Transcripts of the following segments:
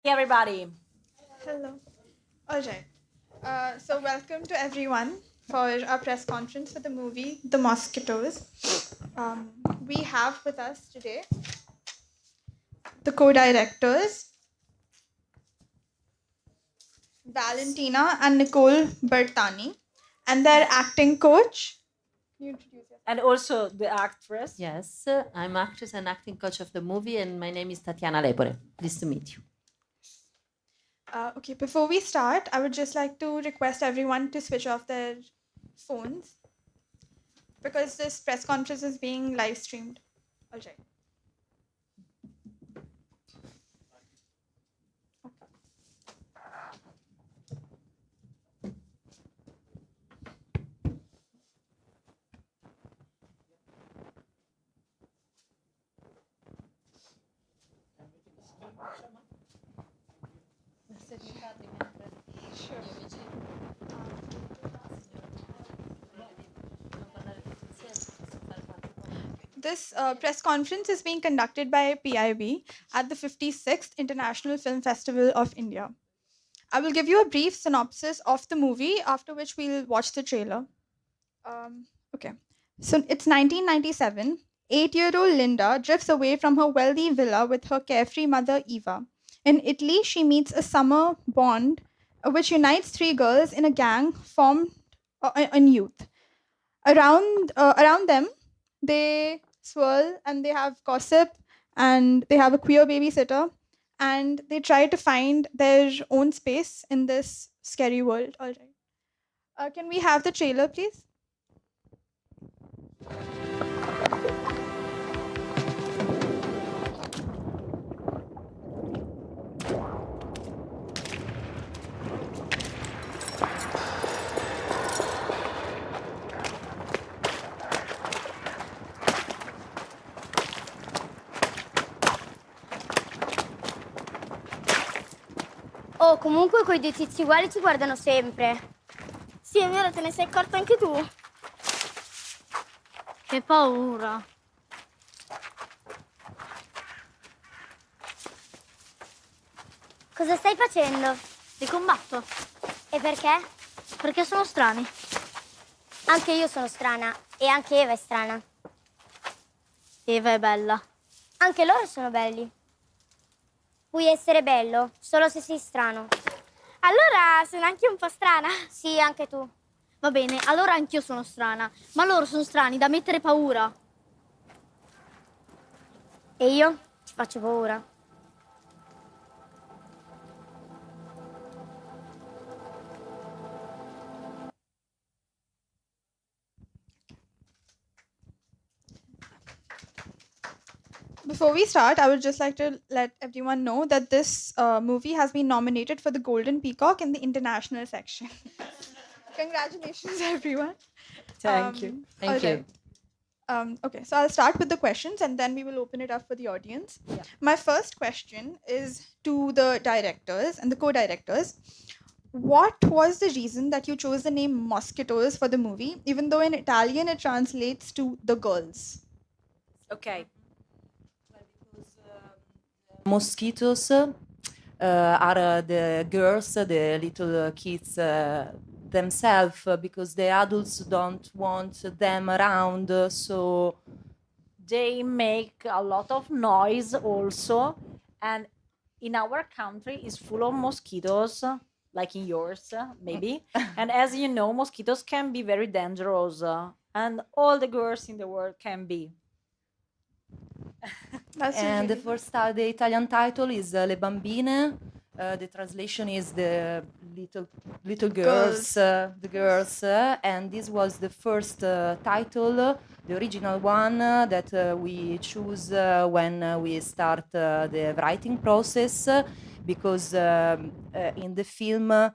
Hey everybody. Hello. All right. So, welcome to everyone for our press conference for the movie The Mosquitoes. We have with us today the co directors, Valentina and Nicole Bertani, and their acting coach. Can you introduce yourself? And also the actress. Yes, I'm actress and acting coach of the movie, and my name is Tatiana Lepore. Pleased to meet you. Okay, before we start, I would just like to request everyone to switch off their phones because this press conference is being live streamed. All right. This press conference is being conducted by PIB at the 56th International Film Festival of India. I will give you a brief synopsis of the movie, after which we'll watch the trailer. Okay. So it's 1997. 8-year-old Linda drifts away from her wealthy villa with her carefree mother, Eva. In Italy, she meets a summer bond which unites three girls in a gang formed in youth. Around them, they swirl and they have gossip and they have a queer babysitter and they try to find their own space in this scary world. All right. Can we have the trailer, please? Oh, comunque quei due tizi uguali ci guardano sempre. Sì, è vero, te ne sei accorta anche tu? Che paura. Cosa stai facendo? Li combatto. E perché? Perché sono strani. Anche io sono strana. E anche Eva è strana. Eva è bella. Anche loro sono belli. Puoi essere bello, solo se sei strano. Allora sono anche un po' strana. Sì, anche tu. Va bene, allora anch'io sono strana. Ma loro sono strani da mettere paura. E io ti faccio paura. Before we start, I would just like to let everyone know that this movie has been nominated for the Golden Peacock in the international section. Congratulations, everyone. Thank you. Thank you. Alright. Okay, so I'll start with the questions and then we will open it up for the audience. Yeah. My first question is to the directors and the co directors. What was the reason that you chose the name Mosquitoes for the movie, even though in Italian it translates to the girls? Okay. Mosquitoes are the girls, the little kids themselves, because the adults don't want them around. So They make a lot of noise also, and in our country is full of mosquitoes, like in yours, maybe. And as you know, mosquitoes can be very dangerous, and all the girls in the world can be. That's and the really the Italian title is Le Bambine. The translation is the little girls, the girls, and this was the first title, the original one that we choose when we start the writing process, because in the film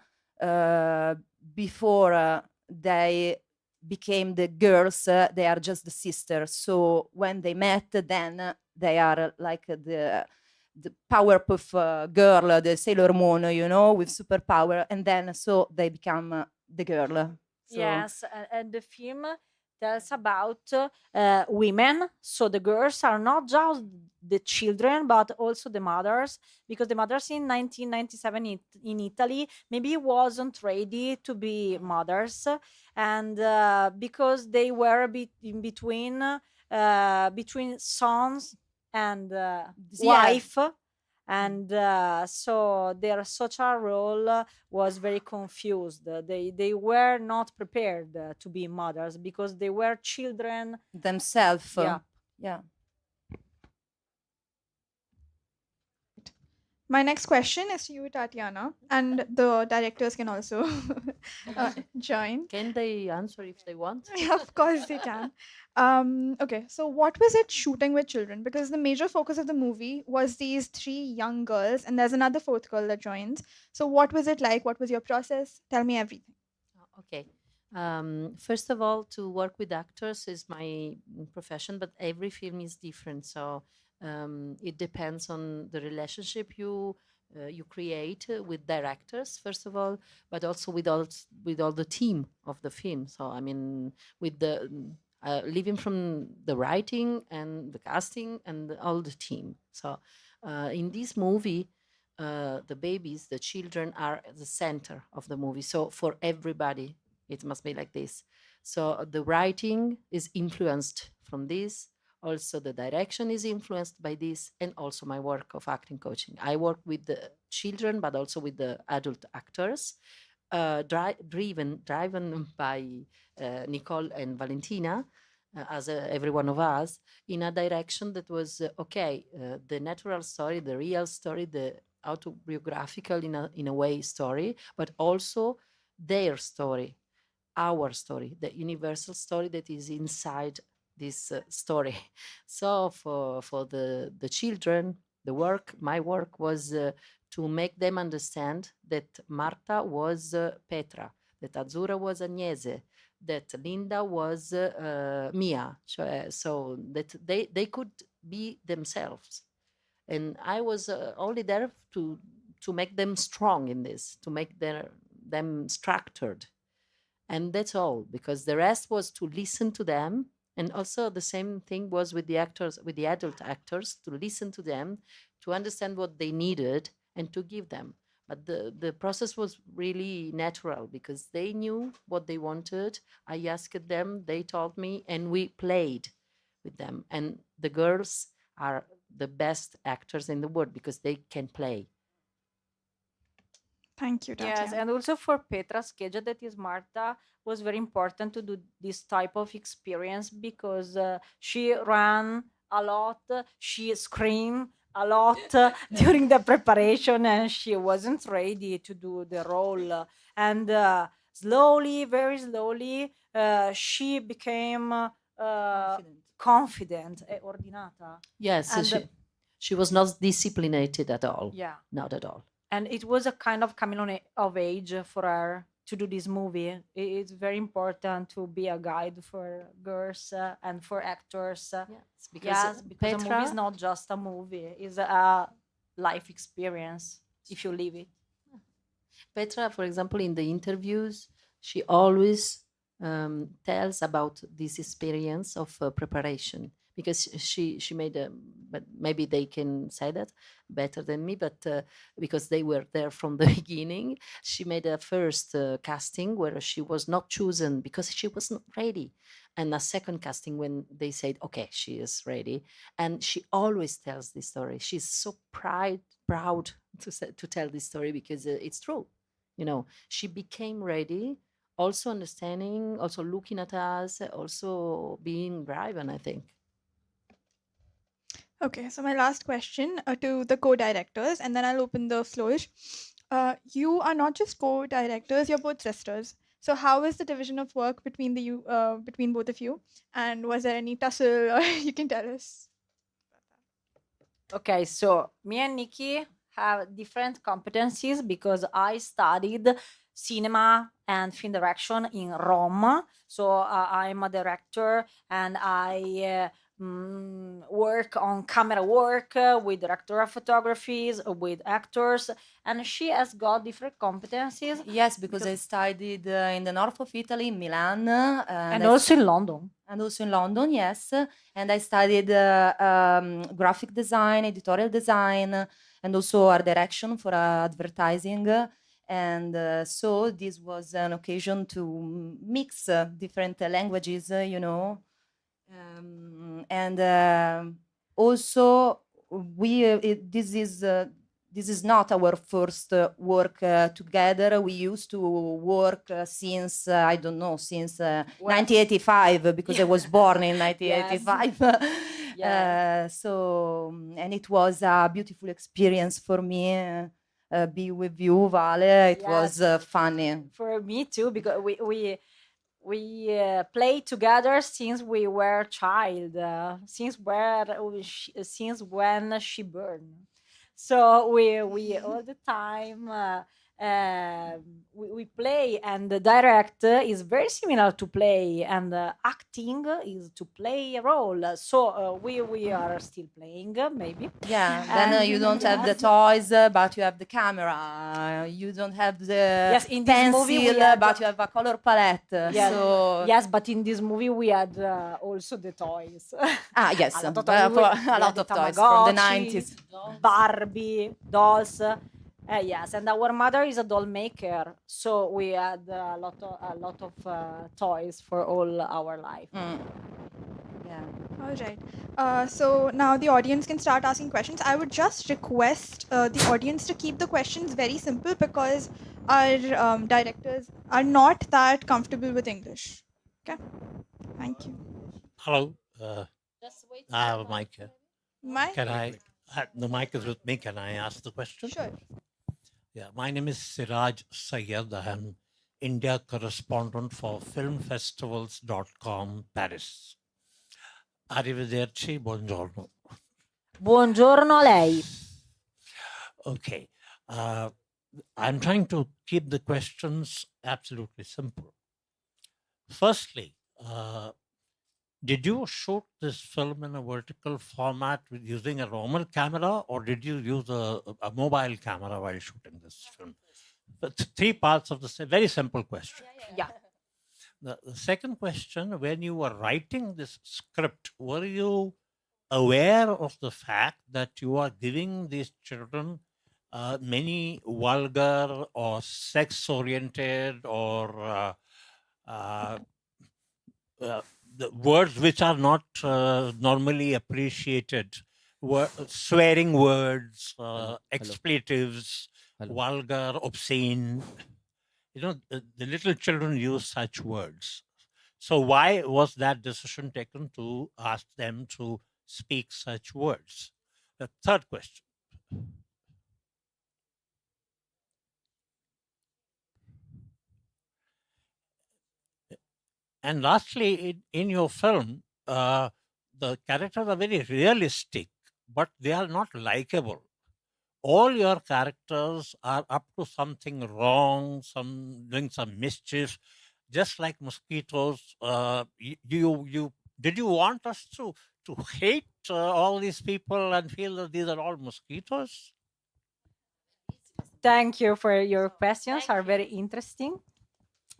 before they became the girls, they are just the sisters. So when they met, then they are like the Powerpuff Girl, the Sailor Moon, with superpower, and then so they become the girl. So Yes, and the film tells about women. So the girls are not just the children, but also the mothers, because the mothers in 1997 in Italy maybe wasn't ready to be mothers, and because they were a bit in between sons and wife, and so their social role was very confused. They were not prepared to be mothers because they were children. themselves. Yeah. Yeah. My next question is to you, Tatiana, and the directors can also join. Can they answer if they want? Of course they can. Okay, so what was it shooting with children? Because the major focus of the movie was these three young girls, and there's another fourth girl that joins. So what was it like? What was your process? Tell me everything. Okay. First of all, to work with actors is my profession, but every film is different. So it depends on the relationship you create with directors, first of all, but also with all the team of the film. So I mean, with the living from the writing and the casting and all the team. So in this movie, the babies, the children are at the center of the movie. So for everybody, it must be like this. So the writing is influenced from this. Also, the direction is influenced by this, and also my work of acting coaching. I work with the children, but also with the adult actors, driven by Nicole and Valentina, as every one of us, in a direction that was the natural story, the real story, the autobiographical in a way story, but also their story, our story, the universal story that is inside this story. So for the children, my work was to make them understand that Marta was Petra, that Azzurra was Agnese, that Linda was Mia, so that they could be themselves. And I was only there to make them strong in this, to make them structured. And that's all, because the rest was to listen to them. And also the same thing was with the actors, with the adult actors, to listen to them, to understand what they needed and to give them. But the process was really natural because they knew what they wanted. I asked them, they told me, and we played with them. And the girls are the best actors in the world because they can play. Thank you, Tatiana. Yes, and also for Petra's schedule, that is Marta, was very important to do this type of experience because she ran a lot, she screamed a lot during the preparation, and she wasn't ready to do the role. And slowly, very slowly, she became confident, ordinata. Yes, And she was not disciplined at all. yeah, Not at all. and it was a kind of coming of age for her to do this movie. It's very important to be a guide for girls and for actors. Yes, because because a movie is not just a movie; it's a life experience if you live it. Petra, for example, in the interviews, she always tells about this experience of preparation, because she made a, but maybe they can say that better than me, but because they were there from the beginning. She made a first casting where she was not chosen because she was not ready, and a second casting when they said, okay, she is ready. And she always tells this story. She's so proud to tell this story because it's true. You know, she became ready, also understanding, also looking at us, also being brave, and I think. Okay, so my last question to the co-directors, and then I'll open the floor. You are not just co-directors; you're both sisters. So how is the division of work between between both of you? And was there any tussle, or you can tell us? Okay, so me and Nikki have different competencies because I studied cinema and film direction in Rome. So I'm a director, and I work on camera work with directorial photographies, with actors, and she has got different competencies. Yes, because I studied in the north of Italy, in Milan, And also in London. And also in London, yes. And I studied graphic design, editorial design, and also art direction for advertising. And so this was an occasion to mix different languages, you know. And also, this is not our first work together. We used to work since I don't know, since 1985, because I was born in 1985. Yes. And it was a beautiful experience for me. Be with you, Vale. It was funny. For me too, because we played together since we were child, since when she born. So we all the time we play, and the direct is very similar to play, and acting is to play a role. So we are still playing, maybe. Yeah, then you don't have the toys, but you have the camera. You don't have the in this movie pencil, but you have a color palette. Yes, So yes, but in this movie we had also the toys. yes, a lot of a toys, lot of toys from the Tamagotchis, 90s. Barbie, dolls. Yes, and our mother is a doll maker, so we had a lot of toys for all our life. Yeah. All right. So now the audience can start asking questions. I would just request the audience to keep the questions very simple, because our directors are not that comfortable with English. Okay. Thank you. Hello. I have a mic here. Mike? Can I? The mic is with me. Can I ask the question? Sure. Yeah. My name is Siraj Sayed. I am India correspondent for filmfestivals.com, Paris. Arrivederci, buongiorno. Buongiorno a lei. Okay. I'm trying to keep the questions absolutely simple. Firstly, did you shoot this film in a vertical format using a normal camera, or did you use a mobile camera while shooting this film? But 3 parts of the very simple question. Yeah. The second question, when you were writing this script, were you aware of the fact that you are giving these children many vulgar or sex-oriented or the words which are not normally appreciated, swearing words, expletives, vulgar, obscene. You know, the little children use such words. So why was that decision taken to ask them to speak such words? The third question. And lastly, in your film, the characters are very realistic, but they are not likable. All your characters are up to something wrong, doing some mischief, just like Mosquitoes. Did you want us to hate all these people and feel that these are all mosquitoes? Thank you for your questions. Are very interesting.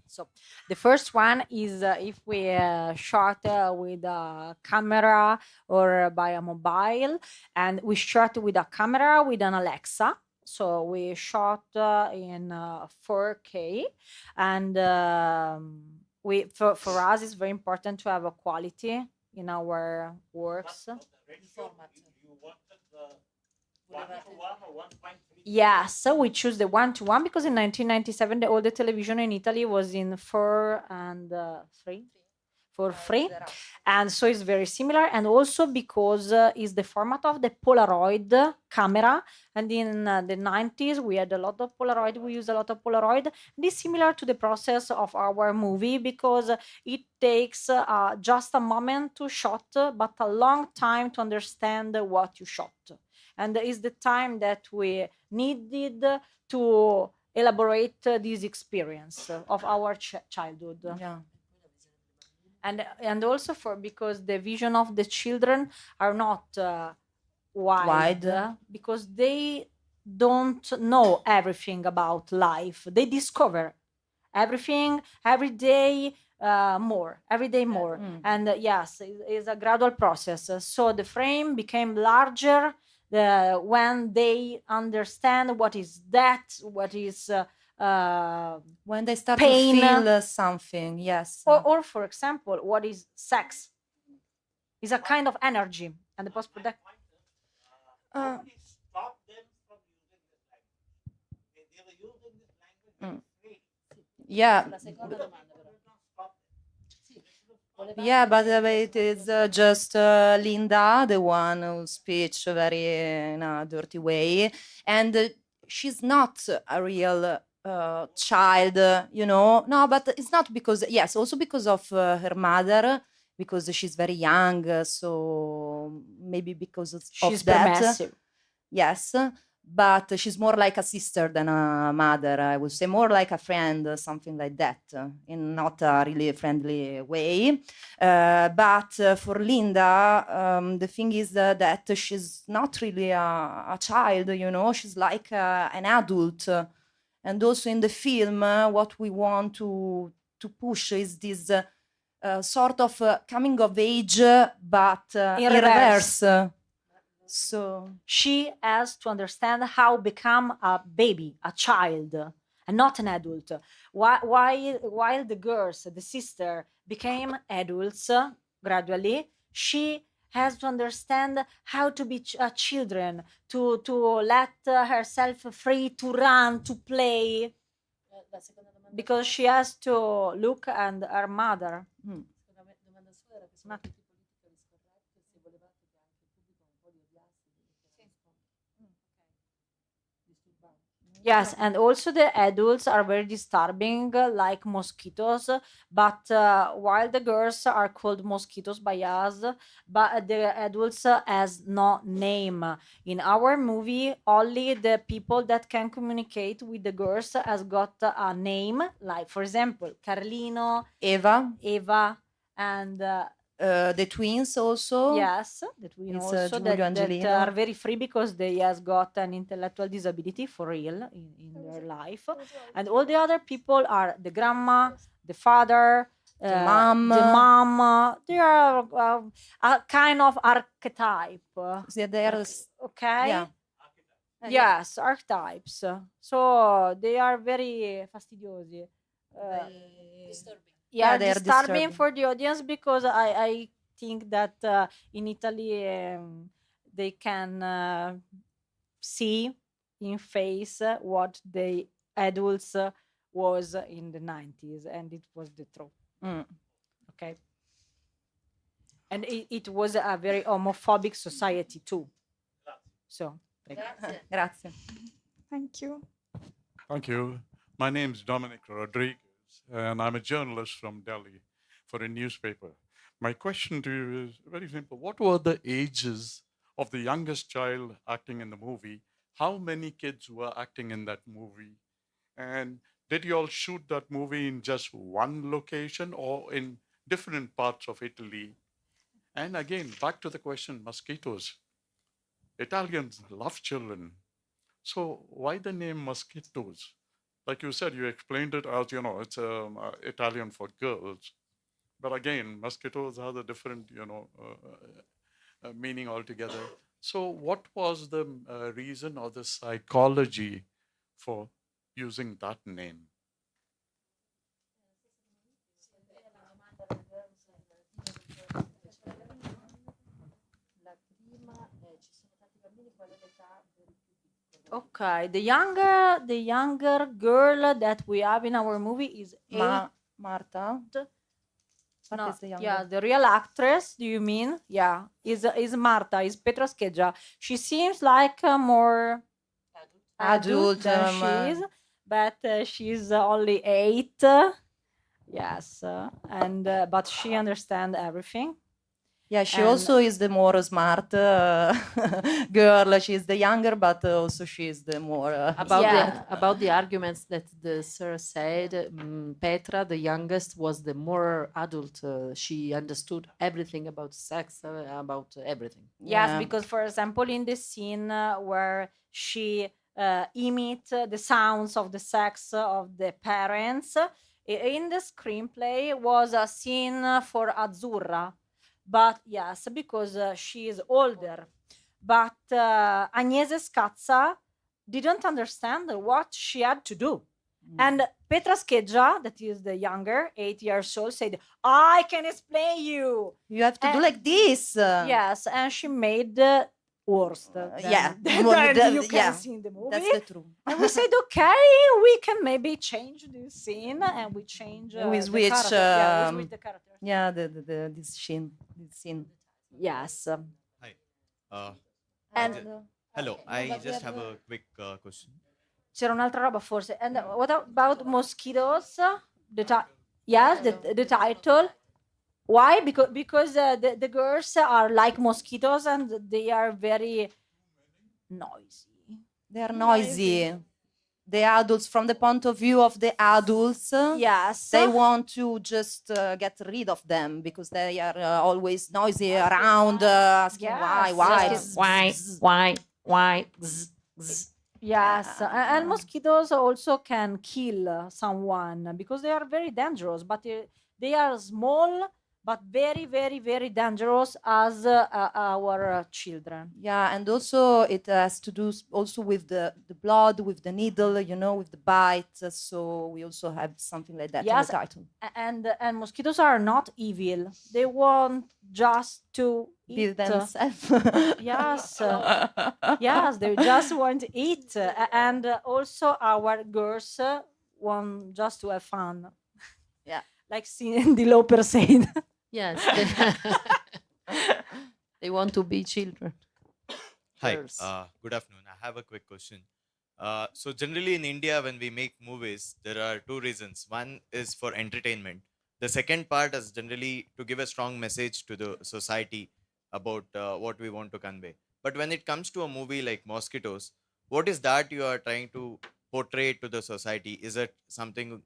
So the first one is if we shot with a camera or by a mobile, and we shot with a camera with an Alexa. So we shot in 4K, and for us it's very important to have a quality in our works. Yes, so we choose the 1:1 because in 1997 all the television in Italy was in 4 and 3 for free, and so it's very similar, and also because it's the format of the Polaroid camera, and in the 90s we had a lot of Polaroid, we use a lot of Polaroid, and it's similar to the process of our movie because it takes just a moment to shot, but a long time to understand what you shot. And is the time that we needed to elaborate this experience of our childhood. Yeah. and also because the vision of the children are not wide, because they don't know everything about life. They discover everything every day, more every day more. And yes, it's a gradual process. So the frame became larger when they understand what is that, what is When they start pain, to feel something, yes. or for example, what is sex is a kind of energy. And the post-production, Uh, Stop them from using this language. They were using this language very free. Yeah. Yeah, but it is just Linda, the one who speaks very in a dirty way, and she's not a real child, you know. No, but it's not because, yes, also because of her mother, because she's very young, so maybe because she's of that. permissive. Yes, but she's more like a sister than a mother. I would say more like a friend, something like that, in not a really friendly way. But for Linda, the thing is that she's not really a child, you know, she's like an adult. And also in the film, what we want to push is this sort of coming of age, but In in reverse. reverse. So She has to understand how become a baby, a child, and not an adult. While the girls, the sister, became adults gradually, she has to understand how to be children, to let herself free, to run, to play, because she has to look at her mother. Yes, and also the adults are very disturbing, like mosquitoes. But while the girls are called mosquitoes by us, but the adults has no name. In our movie, only the people that can communicate with the girls has got a name. Like, for example, Carlino, Eva, and the twins also. yes, that we know It's, also Giulio that Angelino. are very free because they has got an intellectual disability for real in their life. And all the other people are the grandma, the father, The mom. the mom. They are a kind of archetype. Yeah, they are Okay. yeah. Yes, archetypes. So they are very fastidiosi. Yeah, they are disturbing disturbing. for the audience, because I think that in Italy they can see in face what the adults was in the 90s, and it was the truth. Okay. And it was a very homophobic society too. So, Grazie. Thank you. Thank you. My name is Dominic Rodriguez, and I'm a journalist from Delhi for a newspaper. My question to you is very simple. What were the ages of the youngest child acting in the movie? How many kids were acting in that movie? And did you all shoot that movie in just one location or in different parts of Italy? And again, back to the question, mosquitoes. Italians love children. So why the name Mosquitoes? Like you said, you explained it as, you know, it's Italian for girls. But again, mosquitoes has a different, meaning altogether. So what was the reason or the psychology for using that name? okay, the younger girl that we have in our movie is Marta. No, Is the younger. yeah, the real actress. Do you mean? Yeah, is Marta? Is Petroscheja? She seems like more adult than she is, but she's only 8. Yes, and but she understands everything. Yeah, she And- also is the more smart girl. She's the younger, but also she's the more About the arguments that the sir said, Petra, the youngest, was the more adult. She understood everything about sex, about everything. Yes, Yeah. because for example, in the scene where she imit the sounds of the sex of the parents, in the screenplay was a scene for Azzurra, but yes, because she is older. But Agnese Scazza didn't understand what she had to do. And Petra Scheggia, that is the younger, 8 years old, said, I can explain you. You have to do And- like this. Yes, and she made worse yeah. than More than you the- can yeah. see in the movie. That's the truth. And we said, okay, we can maybe change this scene, and we change We the switch, character. Yeah, we switch the character. Yeah, this scene. Yes. Hi. Uh, And hello. I just have a quick question. c'era un'altra roba forse. And what about Mosquitoes? Yes, the title. Why? Because the girls are like mosquitoes and they are very noisy. They are noisy. The adults, from the point of view of the adults, Yes. they want to just get rid of them because they are always noisy around, asking Yes. Why? Yes, and mosquitoes also can kill someone because they are very dangerous, but they are small but very, very, very dangerous as our children. Yeah, and also it has to do also with the blood, with the needle, with the bite. So we also have something like that in Yes, the title. And mosquitoes are not evil. They want just to Be eat. themselves. Yes, yes, they just want to eat, and also our girls want just to have fun. Yeah. Like Cindy Lauper said. Yes, they want to be children. Hi. Girls. Good afternoon. I have a quick question. So generally in India, when we make movies, there are two reasons. One is for entertainment. The second part is generally to give a strong message to the society about what we want to convey. But when it comes to a movie like Mosquitoes, what is that you are trying to portray to the society? Is it something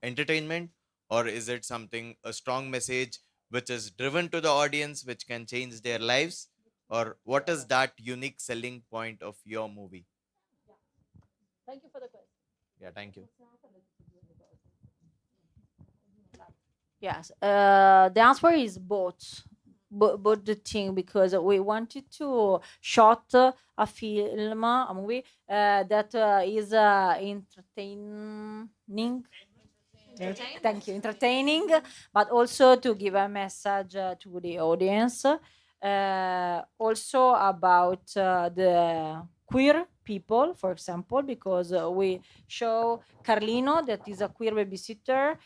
entertainment, or is it something a strong message which is driven to the audience, which can change their lives? Or what is that unique selling point of your movie? Thank you for the question. Yeah, thank you. Yes, the answer is both. Both the thing, because we wanted to shot a film, a movie that is entertaining. Thank you, entertaining, but also to give a message to the audience. Also about the queer people, for example, because we show Carlino, that is a queer babysitter.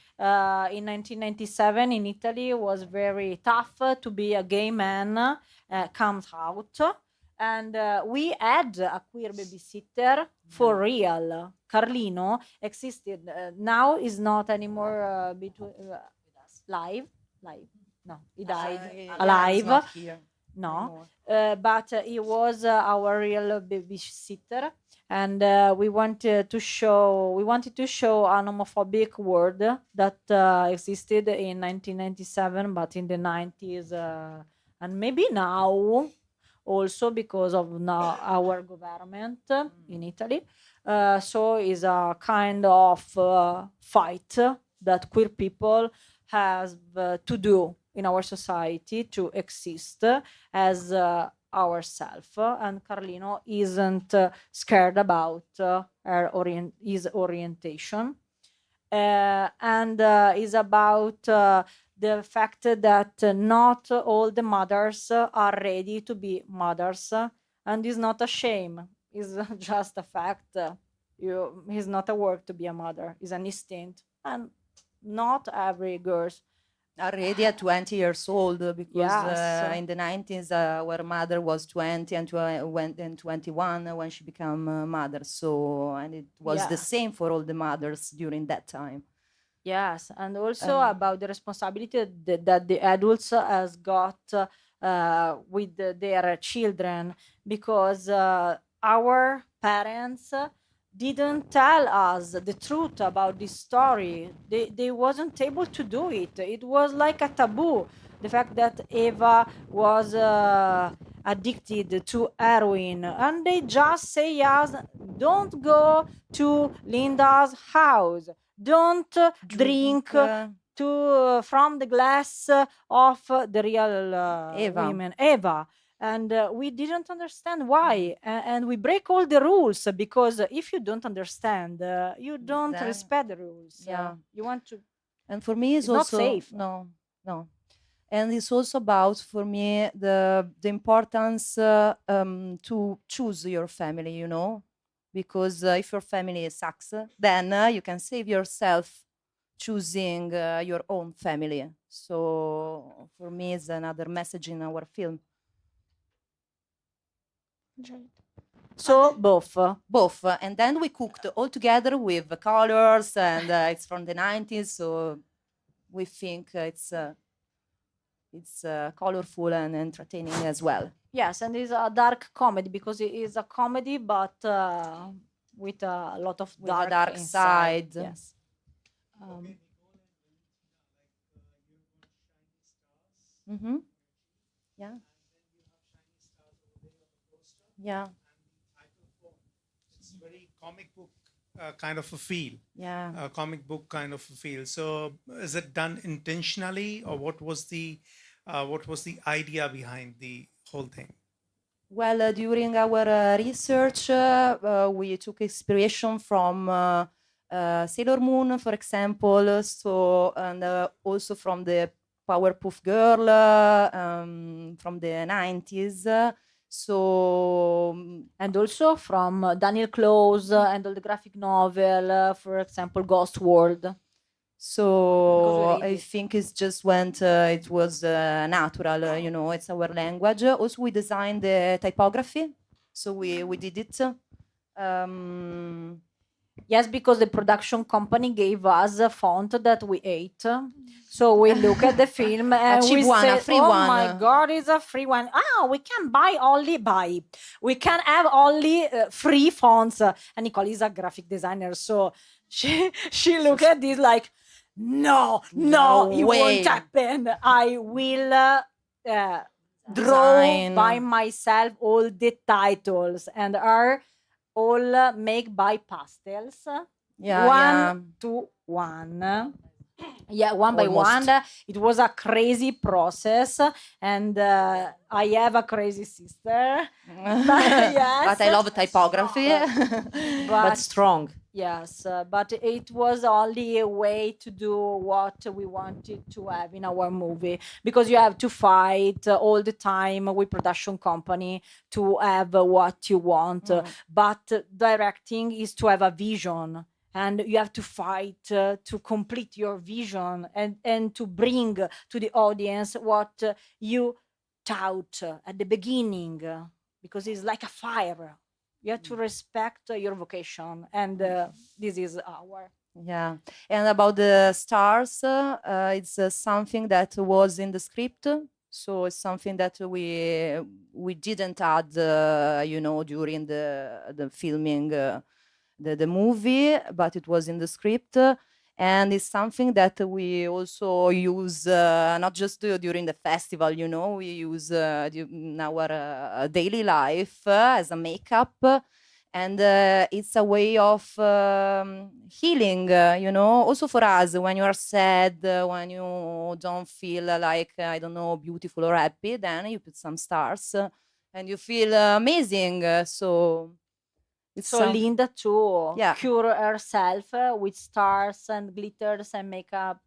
In 1997 in Italy, was very tough to be a gay man, comes out. And we had a queer babysitter for real. Carlino existed. Now is not anymore between live. No, he died alive. No, but he was our real babysitter, and we wanted to show an homophobic word that existed in 1997, but in the 90s, and maybe now also because of now our government in Italy. So is a kind of fight that queer people have to do in our society to exist as ourselves. And Carlino isn't scared about his orientation. And is about the fact that not all the mothers are ready to be mothers, and is not a shame. It's just a fact. It's not a work to be a mother. It's an instinct, and not every girl Already at 20 years old, because Yes. in the 90s, our mother was 20 and went in 21 when she became a mother. So, and it was the Yeah. same for all the mothers during that time. Yes, and also about the responsibility that the adults has got with their children, because our parents didn't tell us the truth about this story. They wasn't able to do it. It was like a taboo. The fact that Eva was addicted to heroin, and they just say us, don't go to Linda's house, don't drink from the glass of the real Eva. women, Eva. And we didn't understand why, and we break all the rules, because if you don't understand, you don't Then- respect the rules. Yeah. You want to. And for me, it's It's not also safe. no, no. And it's also about, for me, the importance to choose your family, you know, because if your family sucks, then you can save yourself choosing your own family. So for me, it's another message in our film. So both. Both, and then we cooked all together with the colors, and it's from the 90s, so we think it's colorful and entertaining as well. Yes, and it's a dark comedy, because it is a comedy, but with a lot of With a dark, dark inside. side. Yes. Mm-hmm. Yeah. Yeah. It's very comic book kind of a feel. Yeah. A comic book kind of a feel. So is it done intentionally, or what was the idea behind the whole thing? Well, during our research, we took inspiration from Sailor Moon, for example, so, and also from the Powerpuff Girl from the 90s. So, And also from Daniel Close and all the graphic novel, for example, Ghost World. so read I it. think it's just went, it was natural, you know, it's our language. Also, we designed the typography, so we did it. Yes, because the production company gave us a font that we ate. So we look at the film and cheap we one, a say, free "Oh one." my God, it's a free one. Ah, we can buy. We can have only free fonts." And Nicole is a graphic designer, so she looked at this like, "No, No it way. won't happen. I will." Design. Draw by myself all the titles, and are all make by pastels, Yeah, one yeah. to one. Yeah, one by Almost. one. It was a crazy process, and I have a crazy sister. Yes. But I love typography. But strong. Yes, but it was only a way to do what we wanted to have in our movie, because you have to fight all the time with production company to have what you want. But directing is to have a vision, and you have to fight to complete your vision, and to bring to the audience what you thought at the beginning, because it's like a fire. You have to respect your vocation, and this is our. Yeah, and about the stars, it's something that was in the script. So it's something that we didn't add, you know, during the filming the movie, but it was in the script. And it's something that we also use not just during the festival, you know, we use in our daily life as a makeup. And it's a way of healing, you know, also for us when you are sad, when you don't feel like, I don't know, beautiful or happy, then you put some stars and you feel amazing. So it's So Linda too Yeah. cure herself with stars and glitters and makeup,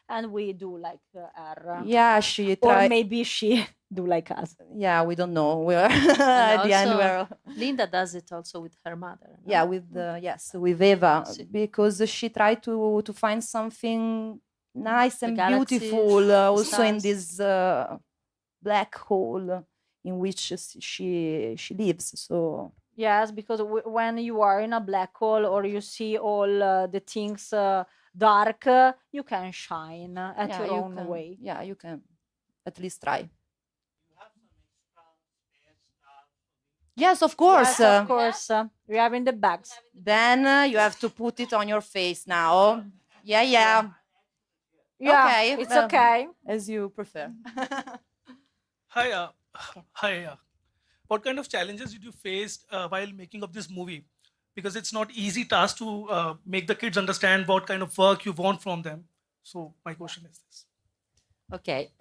and we do like her. Yeah, she Or tried. maybe she do like us. Yeah, we don't know. We're And at the end. also, We're Linda does it also with her mother. no? yeah, with yes, with Eva, Sì. because she tried to find something nice The and galaxies, beautiful, the also in stars. this black hole in which she lives. So Yes, because when you are in a black hole, or you see all the things dark, you can shine at Yeah, your you own can. way. Yeah, you can at least try. Yes, of course. Yes, of course. We have in the bags. Then you have to put it on your face now. Yeah, yeah. Yeah, Okay, it's well, okay. as you prefer. Hi, hi. What kind of challenges did you face while making of this movie? Because it's not easy task to make the kids understand what kind of work you want from them. So my question is this. Ok,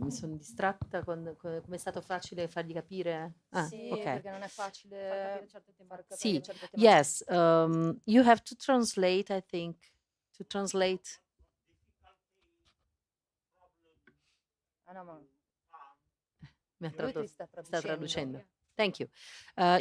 mi sono distratta come è stato facile fargli capire? Ah, Sì, ok. perché non è facile far capire Sì, certe tematiche. yes, you have to translate, I think, to translate. Ah, no, ma Mi ha lui ti sta sta traducendo. Thank you.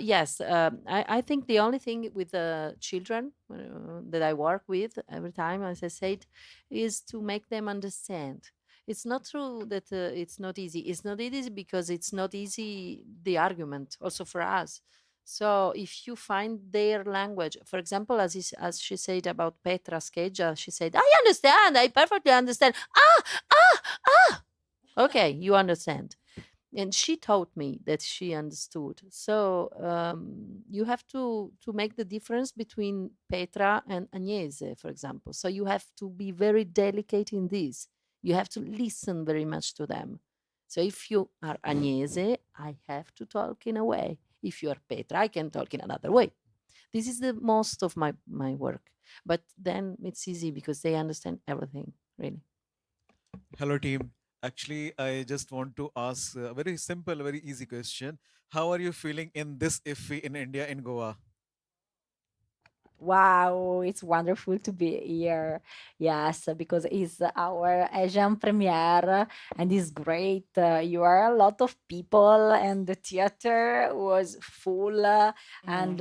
Yes, I think the only thing with the children that I work with every time, as I said, is to make them understand. It's not true that it's not easy. It's not easy because it's not easy, the argument, also for us. So if you find their language, for example, as she said about Petra Scheggia, she said, I understand, I perfectly understand. Ah. Okay, you understand. And she taught me that she understood. So you have to make the difference between Petra and Agnese, for example. So you have to be very delicate in this. You have to listen very much to them. So if you are Agnese, I have to talk in a way. If you are Petra, I can talk in another way. This is the most of my work. But then it's easy because they understand everything, really. Hello, team. Actually, I just want to ask a very simple, very easy question. How are you feeling in this IFFI in India, in Goa? Wow, it's wonderful to be here. Yes, because it's our Asian premiere and it's great. You are a lot of people and the theater was full and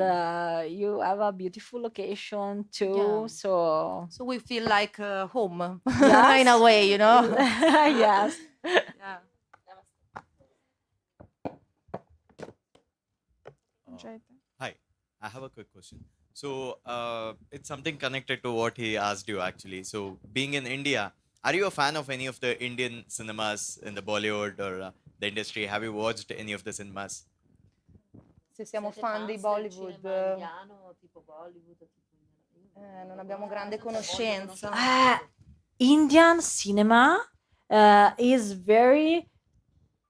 you have a beautiful location too. Yeah. So So we feel like home yes. in a way, you know? Yes. Yeah. Hi, I have a quick question. So it's something connected to what he asked you actually. So being in India, are you a fan of any of the Indian cinemas in the Bollywood or the industry? Have you watched any of the cinemas? Se siamo fan di Bollywood, non abbiamo grande conoscenza. Indian cinema is very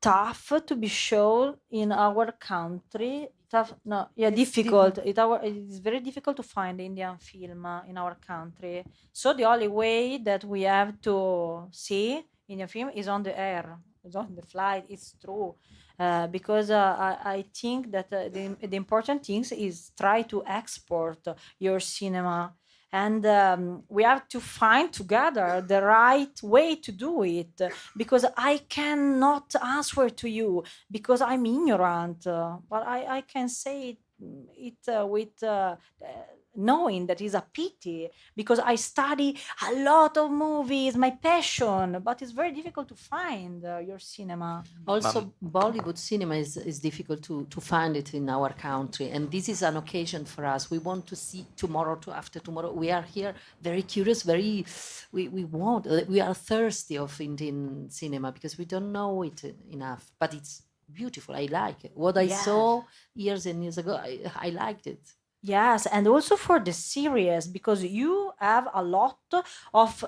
tough to be shown in our country. Difficult. It's very difficult to find Indian film in our country. So the only way that we have to see Indian film is on the air, is on the flight. It's true. Because I think that the important things is try to export your cinema and we have to find together the right way to do it because I cannot answer to you because I'm ignorant but I can say it with knowing that is a pity because I study a lot of movies, my passion, but it's very difficult to find your cinema. Also, Bollywood cinema is difficult to find it in our country, and this is an occasion for us. We want to see tomorrow, to after tomorrow. We are here very curious, we are thirsty of Indian cinema because we don't know it enough, but it's beautiful. I like it. What I saw years and years ago, I liked it. Yes, and also for the series because you have a lot of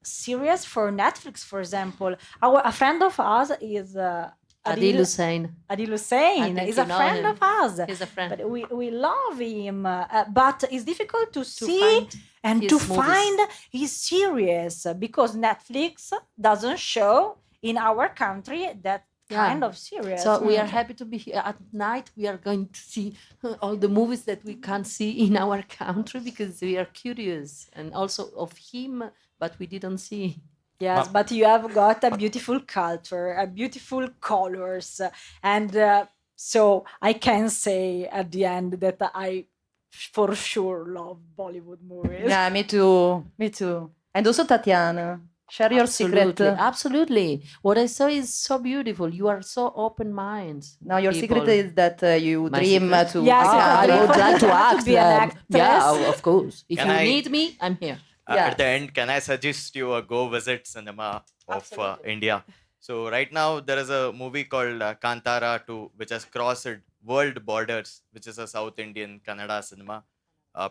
series for Netflix, for example. A friend of us is Adil Hussain. Adil Hussain is a friend of us. He's a friend. But we love him. But it's difficult to see and to find his series because Netflix doesn't show in our country that kind of series. So we are happy to be here at night. We are going to see all the movies that we can't see in our country because we are curious and also of him, but we didn't see. Yes, but you have got a beautiful culture, a beautiful colors, and so I can say at the end that I for sure love Bollywood movies. Yeah, me too. Me too. And also Tatiana. Share your secret. Absolutely. What I saw is so beautiful. You are so open-minded. Now your secret people. is that you My dream secret? to. Yes, I dream would like to to act. be an Yeah, actress. of course. If Can you I- need me, I'm here. At the end, can I suggest you a go visit cinema of India? So right now there is a movie called Kantara 2, which has crossed world borders, which is a South Indian Kannada cinema.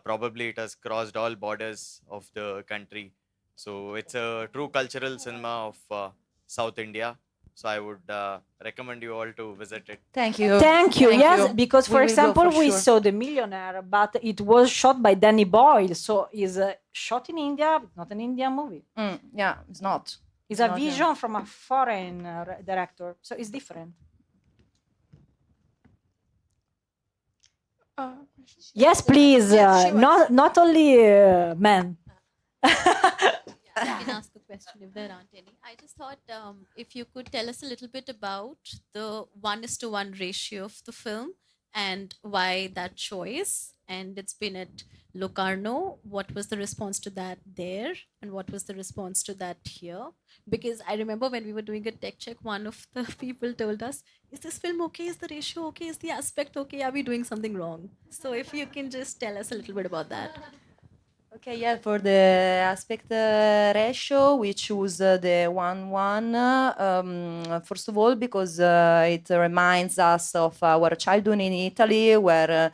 Probably it has crossed all borders of the country. So it's a true cultural cinema of South India. So I would recommend you all to visit it. Thank you. Thank you. Yes, you. because We for will go example, for we sure. saw The Millionaire, but it was shot by Danny Boyle, so it's shot in India, but not an Indian movie. Yeah, it's not. It's a Not, vision from a foreign director, so it's different. Yes, please. Not only men. I can ask a question if there aren't any. I just thought if you could tell us a little bit about the 1:1 ratio of the film and why that choice. And it's been at Locarno. What was the response to that there? And what was the response to that here? Because I remember when we were doing a tech check, one of the people told us, is this film okay? Is the ratio okay? Is the aspect okay? Are we doing something wrong? So if you can just tell us a little bit about that. Okay, yeah, for the aspect ratio, we choose the 1:1. First of all, because it reminds us of our childhood in Italy, where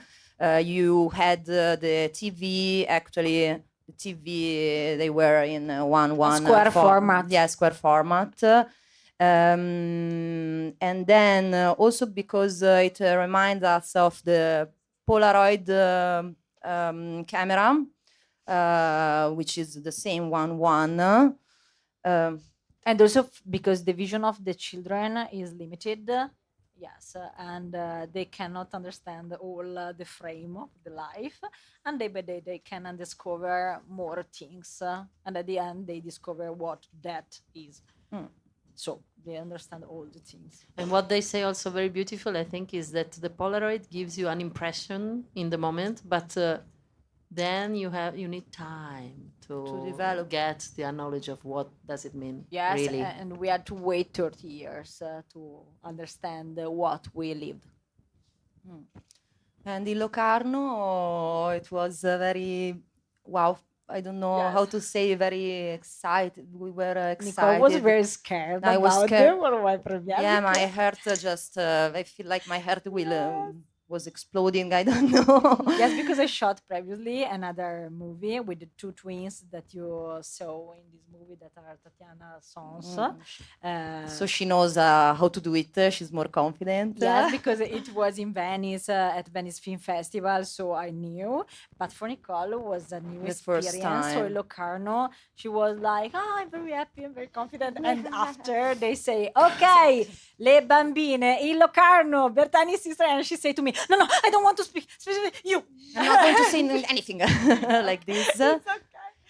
you had the TV, actually, the TV, they were in 1:1. Square format. Yeah, square format. And then also because it reminds us of the Polaroid camera. Which is the same 1:1. And also because the vision of the children is limited. Yes, and they cannot understand all the frame of the life, and day by day they can discover more things, and at the end they discover what that is. So they understand all the things. And what they say also very beautiful, I think, is that the Polaroid gives you an impression in the moment, but then you need time to develop, get the knowledge of what does it mean. Yes, really. and we had to wait 30 years to understand what we lived. And in Locarno, it was very, wow, I don't know how to say, very excited. We were excited. Nicole was very scared. I was about scared. Yeah, my heart just, I feel like my heart was exploding. I don't know. Yes, because I shot previously another movie with the two twins that you saw in this movie that are Tatiana Sons. So she knows how to do it. She's more confident. Yes, because it was in Venice at Venice Film Festival, so I knew. But for Nicole, it was a new first experience. So in time. Locarno, she was like, I'm very happy, I'm very confident. And after they say, okay, le bambine in Locarno, Bertani sister, and she said to me, no, I don't want to speak. You. I'm not going to say anything like this.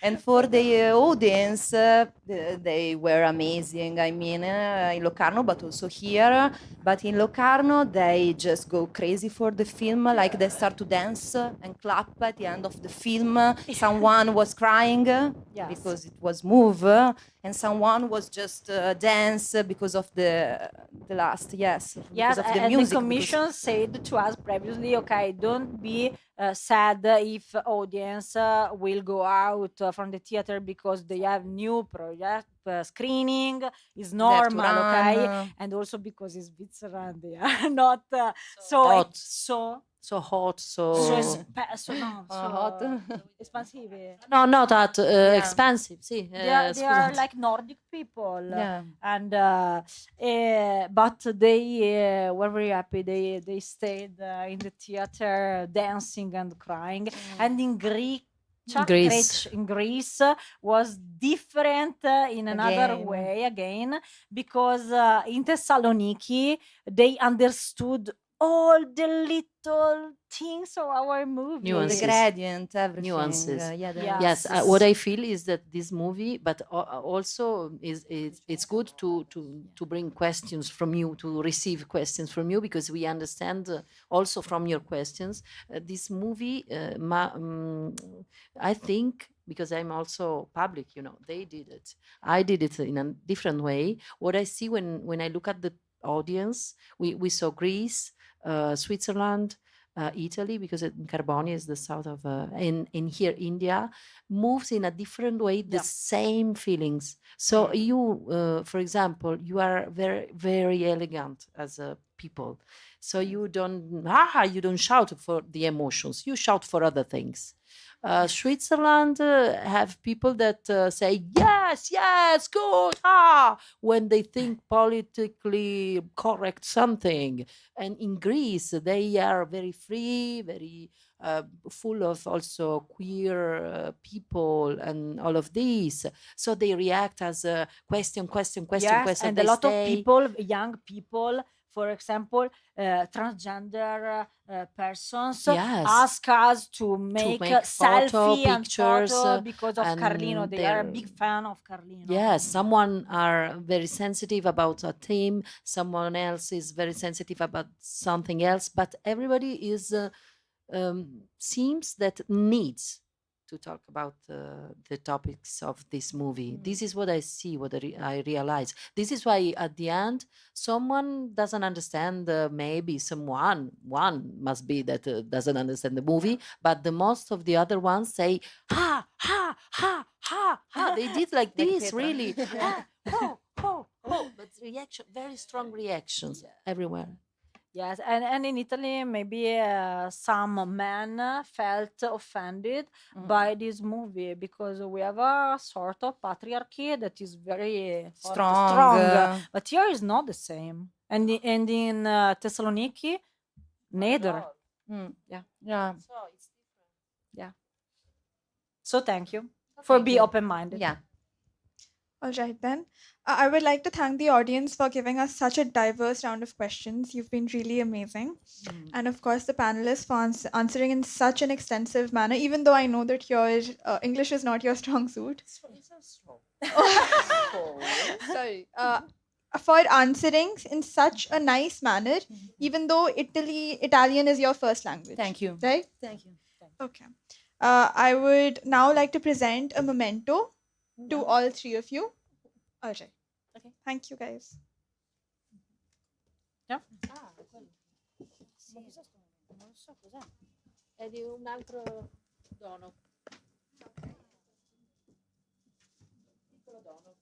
And for the audience, they were amazing. I mean, in Locarno, but also here. But in Locarno, they just go crazy for the film. Like they start to dance and clap at the end of the film. Someone was crying because it was move, and someone was just dance because of the last. Yes, because of the and music. the commission said to us previously, okay, don't be sad if audience will go out from the theater because they have new project screening is normal, okay, and also because it's Switzerland, they are not so hot. so hot, so hot, expensive. No, not that expensive. See, they are like Nordic people, and but they were very happy. They stayed in the theater dancing and crying, and in Greece was different in another way again, because in Thessaloniki they understood all the little things of our movie. Nuances. The gradient, everything. Nuances. Yes. What I feel is that this movie, but also it's good to bring questions from you, to receive questions from you, because we understand also from your questions. This movie, I think, because I'm also public, they did it. I did it in a different way. What I see when I look at the audience, we saw Greece, Switzerland, Italy, because Carboni is the south of, in here, India, moves in a different way, the same feelings. So you, for example, you are very, very elegant as a people. So you don't shout for the emotions, you shout for other things. Switzerland have people that say yes, good, when they think politically correct something. And in Greece, they are very free, very full of also queer people and all of these. So they react as a question. Yes, and They a lot of stay. people, young people, for example, transgender persons, Yes. ask us to make, make selfie and pictures, photo because of and Carlino. They are a they're- big fan of Carlino. Yes, someone are very sensitive about a theme, someone else is very sensitive about something else, but everybody is seems that needs to talk about the topics of this movie. This is what I see, what I realize. This is why at the end, someone doesn't understand, maybe one must be that doesn't understand the movie, but the most of the other ones say, ha, ha, ha, ha, ha. They did like this, Petra. really. Ah, ho, ho, ho. But reaction, very strong reactions everywhere. Yes, and in Italy, maybe some men felt offended by this movie because we have a sort of patriarchy that is very Strong. but here is not the same. And in Thessaloniki, neither. Yeah. Yeah. So thank you for being open-minded. Yeah. All right, then. I would like to thank the audience for giving us such a diverse round of questions. You've been really amazing. And of course, the panelists for answering in such an extensive manner, even though I know that your English is not your strong suit. Sorry. For answering in such a nice manner, even though Italian is your first language. Thank you. Right? Thank you. Okay. I would now like to present a memento to all three of you. All right. Okay. Thank you, guys. Yeah. Non so cos'è. È di un altro dono. Piccolo dono.